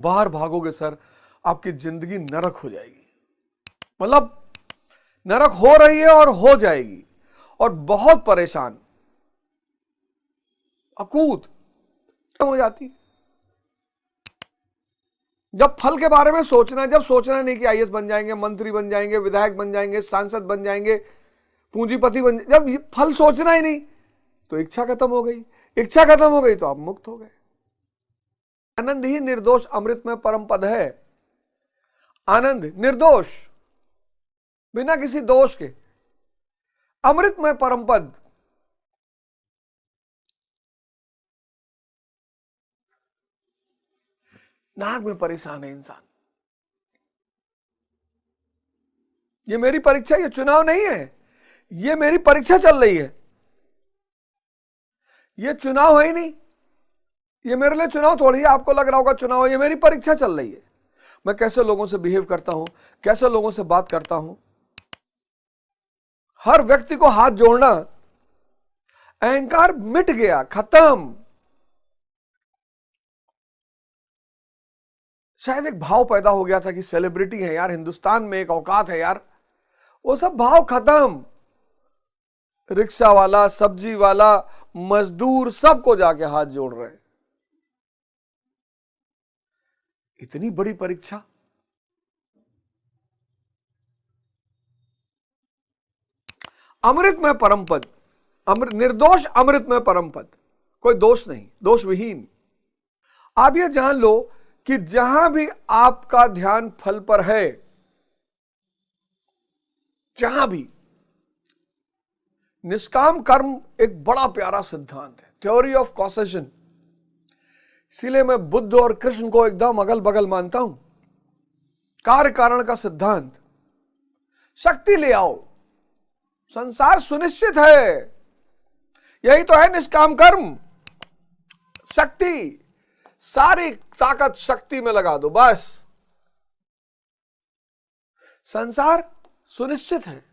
बाहर भागोगे सर, आपकी जिंदगी नरक हो जाएगी। मतलब नरक हो रही है और हो जाएगी, और बहुत परेशान, अकूत हो जाती। जब फल के बारे में सोचना, जब सोचना नहीं कि आईएएस बन जाएंगे, मंत्री बन जाएंगे, विधायक बन जाएंगे, सांसद बन जाएंगे, पूंजीपति बन, जब ये फल सोचना ही नहीं, तो इच्छा खत्म हो गई। इच्छा खत्म हो गई तो आप मुक्त हो गए। आनंद ही निर्दोष अमृत में परम पद है। आनंद निर्दोष, बिना किसी दोष के, अमृत में परम पद। नाक में परेशान है इंसान। ये मेरी परीक्षा, ये चुनाव नहीं है, ये मेरी परीक्षा चल रही है। ये चुनाव है ही नहीं, ये मेरे लिए चुनाव थोड़ी है। आपको लग रहा होगा चुनाव है, ये मेरी परीक्षा चल रही है। मैं कैसे लोगों से बिहेव करता हूं, कैसे लोगों से बात करता हूं। हर व्यक्ति को हाथ जोड़ना, अहंकार मिट गया, खत्म। शायद एक भाव पैदा हो गया था कि सेलिब्रिटी है यार, हिंदुस्तान में एक औकात है यार, वो सब भाव खत्म। रिक्शा वाला, सब्जी वाला, मजदूर, सबको जाके हाथ जोड़ रहे हैं। इतनी बड़ी परीक्षा। अमृत में परम पद, निर्दोष अमृत में परम पद, कोई दोष नहीं, दोष विहीन। आप ये जान लो कि जहां भी आपका ध्यान फल पर है, जहां भी, निष्काम कर्म एक बड़ा प्यारा सिद्धांत है, थ्योरी ऑफ कॉसेशन। इसीलिए मैं बुद्ध और कृष्ण को एकदम अगल बगल मानता हूं। कार्य कारण का सिद्धांत, शक्ति ले आओ, संसार सुनिश्चित है। यही तो है निष्काम कर्म। शक्ति, सारी ताकत शक्ति में लगा दो, बस संसार सुनिश्चित है।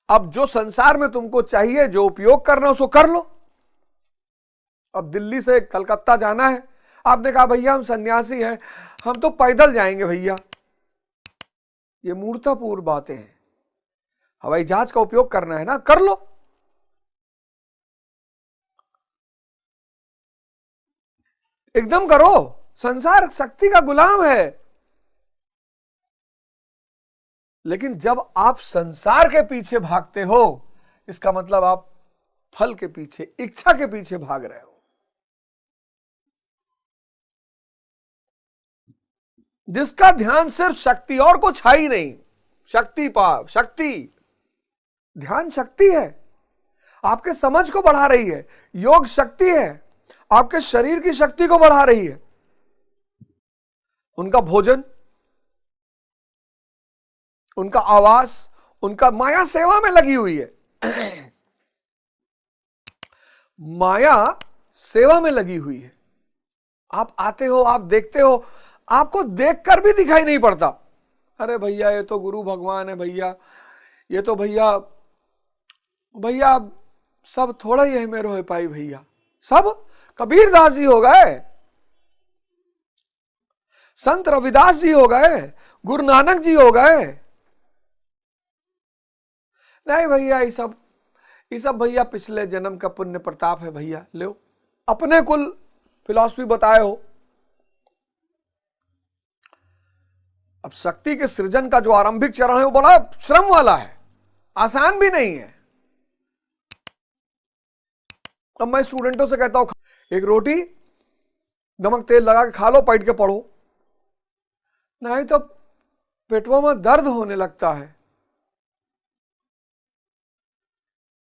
अब जो संसार में तुमको चाहिए, जो उपयोग करना, उसको कर लो। अब दिल्ली से कलकत्ता जाना है, आपने कहा भैया हम सन्यासी हैं, हम तो पैदल जाएंगे भैया। ये मूर्खतापूर्ण बातें हैं। हवाई जहाज का उपयोग करना है ना, कर लो। एकदम करो। संसार शक्ति का गुलाम है। लेकिन जब आप संसार के पीछे भागते हो, इसका मतलब आप फल के पीछे, इच्छा के पीछे भाग रहे हो। जिसका ध्यान सिर्फ शक्ति, और कुछ है ही नहीं। शक्ति पाव, शक्ति, ध्यान शक्ति है, आपके समझ को बढ़ा रही है। योग शक्ति है, आपके शरीर की शक्ति को बढ़ा रही है। उनका भोजन, उनका आवास, उनका माया सेवा में लगी हुई है। माया सेवा में लगी हुई है। आप आते हो, आप देखते हो, आपको देखकर भी दिखाई नहीं पड़ता। अरे भैया ये तो गुरु भगवान है भैया, ये तो भैया सब थोड़ा ही है मेरे हो पाई भैया। सब कबीर दास जी हो गए, संत रविदास जी हो गए, गुरु नानक जी हो गए। नहीं भैया ये सब भैया पिछले जन्म का पुण्य प्रताप है भैया। लो, अपने कुल फिलॉसफी बताए हो। अब शक्ति के सृजन का जो आरंभिक चरण है वो बड़ा श्रम वाला है, आसान भी नहीं है। अब मैं स्टूडेंटों से कहता हूं, एक रोटी नमक तेल लगा के खा लो, बैठ के पढ़ो, नहीं तो पेटवा में दर्द होने लगता है।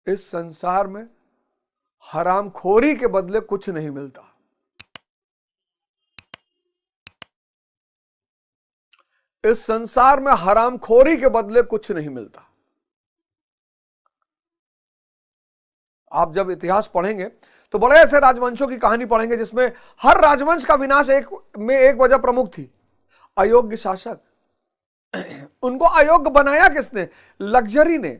इस संसार में हरामखोरी के बदले कुछ नहीं मिलता। इस संसार में हरामखोरी के बदले कुछ नहीं मिलता। आप जब इतिहास पढ़ेंगे तो बड़े ऐसे राजवंशों की कहानी पढ़ेंगे जिसमें हर राजवंश का विनाश एक वजह प्रमुख थी, अयोग्य शासक। उनको अयोग्य बनाया किसने? लग्जरी ने।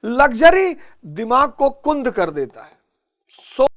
लग्जरी दिमाग को कुंद कर देता है, सो